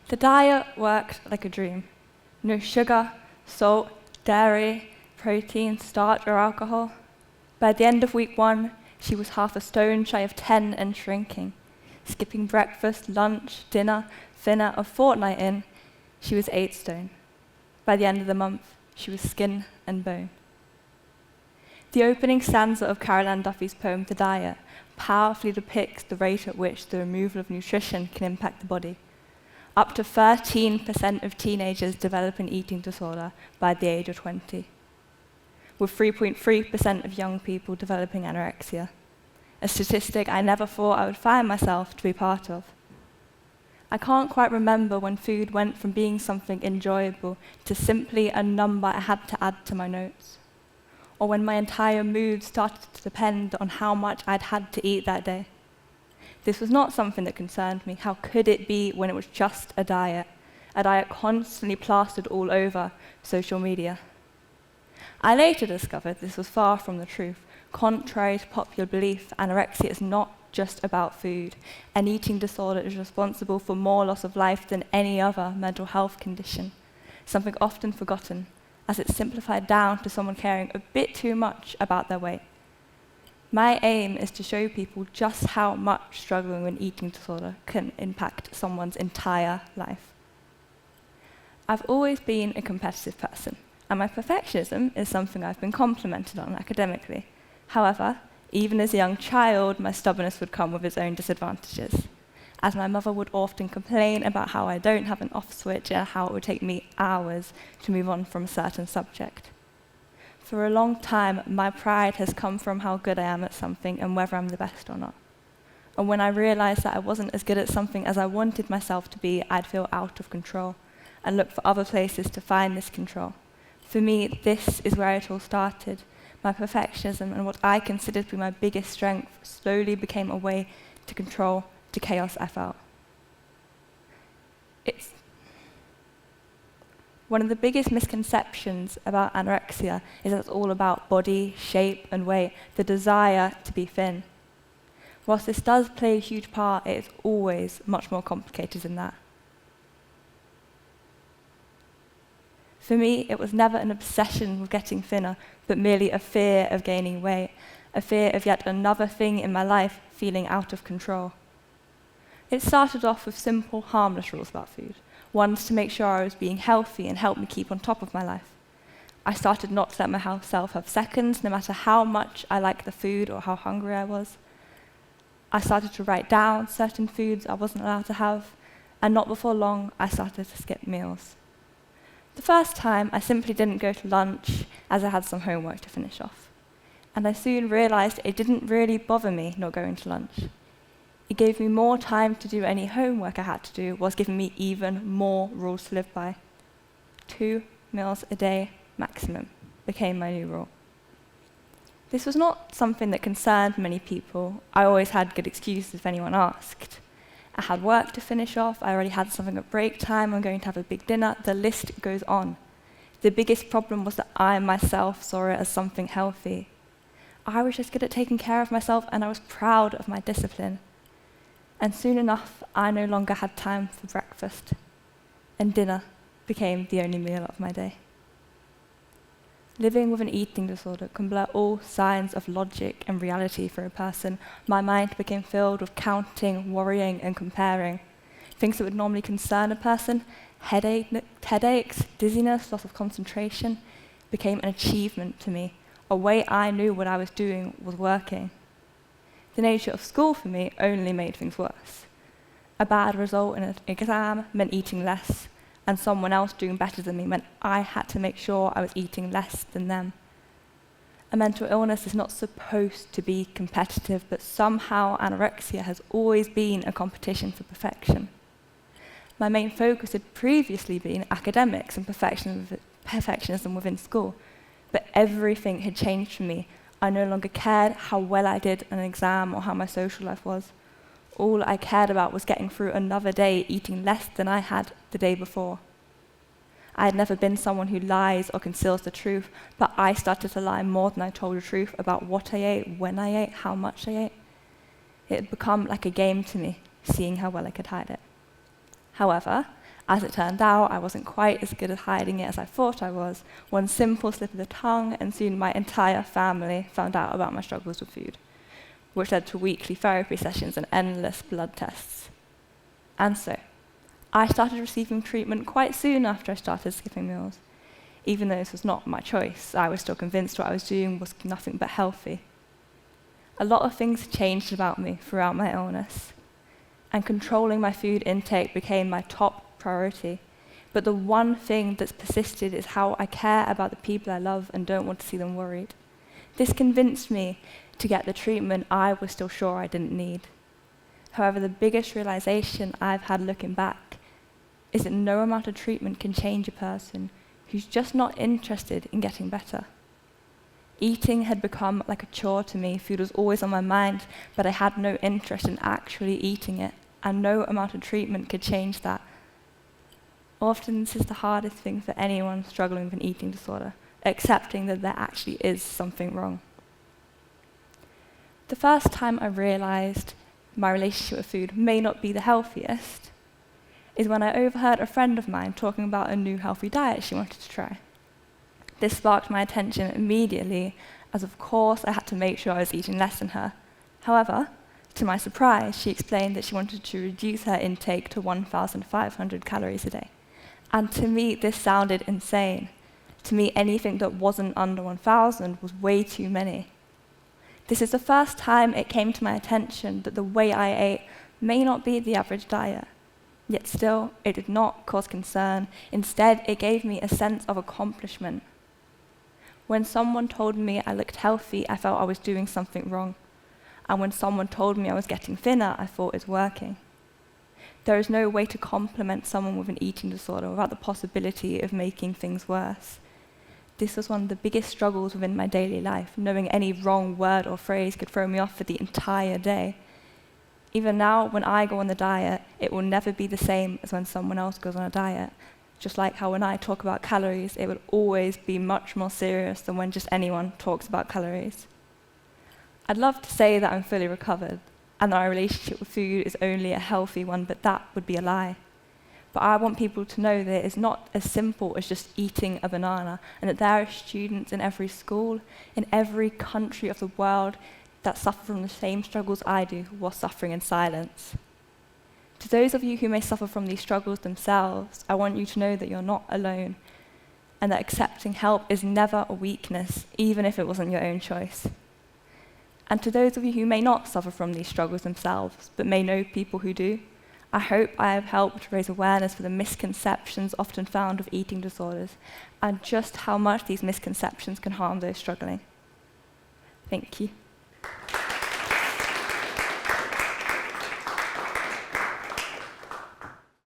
The diet worked like a dream. No sugar, salt, dairy, protein, starch, or alcohol. By the end of week 1, she was half a stone shy of 10 and shrinking. Skipping breakfast, lunch, dinner, a fortnight in, she was 8 stone. By the end of the month, she was skin and bone. The opening stanza of Carol Ann Duffy's poem, The Diet, powerfully depicts the rate at which the removal of nutrition can impact the body. Up to 13% of teenagers develop an eating disorder by the age of 20, with 3.3% of young people developing anorexia, a statistic I never thought I would find myself to be part of. I can't quite remember when food went from being something enjoyable to simply a number I had to add to my notes, or when my entire mood started to depend on how much I'd had to eat that day. This was not something that concerned me. How could it be when it was just a diet constantly plastered all over social media? I later discovered this was far from the truth. Contrary to popular belief, anorexia is not just about food. An eating disorder is responsible for more loss of life than any other mental health condition, something often forgotten, as it's simplified down to someone caring a bit too much about their weight. My aim is to show people just how much struggling with an eating disorder can impact someone's entire life. I've always been a competitive person, and my perfectionism is something I've been complimented on academically. However, even as a young child, my stubbornness would come with its own disadvantages, as my mother would often complain about how I don't have an off switch and how it would take me hours to move on from a certain subject. For a long time, my pride has come from how good I am at something and whether I'm the best or not. And when I realized that I wasn't as good at something as I wanted myself to be, I'd feel out of control and look for other places to find this control. For me, this is where it all started. My perfectionism and what I considered to be my biggest strength slowly became a way to control the chaos I felt. One of the biggest misconceptions about anorexia is that it's all about body, shape, and weight, the desire to be thin. Whilst this does play a huge part, it is always much more complicated than that. For me, it was never an obsession with getting thinner, but merely a fear of gaining weight, a fear of yet another thing in my life feeling out of control. It started off with simple, harmless rules about food. Ones to make sure I was being healthy and help me keep on top of my life. I started not to let myself have seconds, no matter how much I liked the food or how hungry I was. I started to write down certain foods I wasn't allowed to have, and not before long, I started to skip meals. The first time, I simply didn't go to lunch as I had some homework to finish off. And I soon realized it didn't really bother me not going to lunch. It gave me more time to do any homework I had to do, whilst giving me even more rules to live by. 2 meals a day maximum became my new rule. This was not something that concerned many people. I always had good excuses if anyone asked. I had work to finish off, I already had something at break time, I'm going to have a big dinner, the list goes on. The biggest problem was that I myself saw it as something healthy. I was just good at taking care of myself, and I was proud of my discipline. And soon enough, I no longer had time for breakfast, and dinner became the only meal of my day. Living with an eating disorder can blur all signs of logic and reality for a person. My mind became filled with counting, worrying, and comparing. Things that would normally concern a person, headaches, dizziness, loss of concentration, became an achievement to me, a way I knew what I was doing was working. The nature of school for me only made things worse. A bad result in an exam meant eating less, and someone else doing better than me meant I had to make sure I was eating less than them. A mental illness is not supposed to be competitive, but somehow anorexia has always been a competition for perfection. My main focus had previously been academics and perfectionism within school, but everything had changed for me. I no longer cared how well I did an exam or how my social life was. All I cared about was getting through another day eating less than I had the day before. I had never been someone who lies or conceals the truth, but I started to lie more than I told the truth about what I ate, when I ate, how much I ate. It had become like a game to me, seeing how well I could hide it. However, As it turned out, I wasn't quite as good at hiding it as I thought I was. One simple slip of the tongue, and soon my entire family found out about my struggles with food, which led to weekly therapy sessions and endless blood tests. And so, I started receiving treatment quite soon after I started skipping meals. Even though this was not my choice, I was still convinced what I was doing was nothing but healthy. A lot of things changed about me throughout my illness, and controlling my food intake became my top priority. But the one thing that's persisted is how I care about the people I love and don't want to see them worried. This convinced me to get the treatment I was still sure I didn't need. However, the biggest realization I've had looking back is that no amount of treatment can change a person who's just not interested in getting better. Eating had become like a chore to me. Food was always on my mind, but I had no interest in actually eating it, and no amount of treatment could change that. Often this is the hardest thing for anyone struggling with an eating disorder, accepting that there actually is something wrong. The first time I realized my relationship with food may not be the healthiest is when I overheard a friend of mine talking about a new healthy diet she wanted to try. This sparked my attention immediately, as of course I had to make sure I was eating less than her. However, to my surprise, she explained that she wanted to reduce her intake to 1,500 calories a day. And to me, this sounded insane. To me, anything that wasn't under 1,000 was way too many. This is the first time it came to my attention that the way I ate may not be the average diet. Yet still, it did not cause concern. Instead, it gave me a sense of accomplishment. When someone told me I looked healthy, I felt I was doing something wrong. And when someone told me I was getting thinner, I thought it's working. There is no way to compliment someone with an eating disorder without the possibility of making things worse. This was one of the biggest struggles within my daily life. Knowing any wrong word or phrase could throw me off for the entire day. Even now, when I go on the diet, it will never be the same as when someone else goes on a diet. Just like how when I talk about calories, it will always be much more serious than when just anyone talks about calories. I'd love to say that I'm fully recovered, and that our relationship with food is only a healthy one, but that would be a lie. But I want people to know that it's not as simple as just eating a banana, and that there are students in every school, in every country of the world, that suffer from the same struggles I do while suffering in silence. To those of you who may suffer from these struggles themselves, I want you to know that you're not alone, and that accepting help is never a weakness, even if it wasn't your own choice. And to those of you who may not suffer from these struggles themselves, but may know people who do, I hope I have helped raise awareness for the misconceptions often found of eating disorders, and just how much these misconceptions can harm those struggling. Thank you.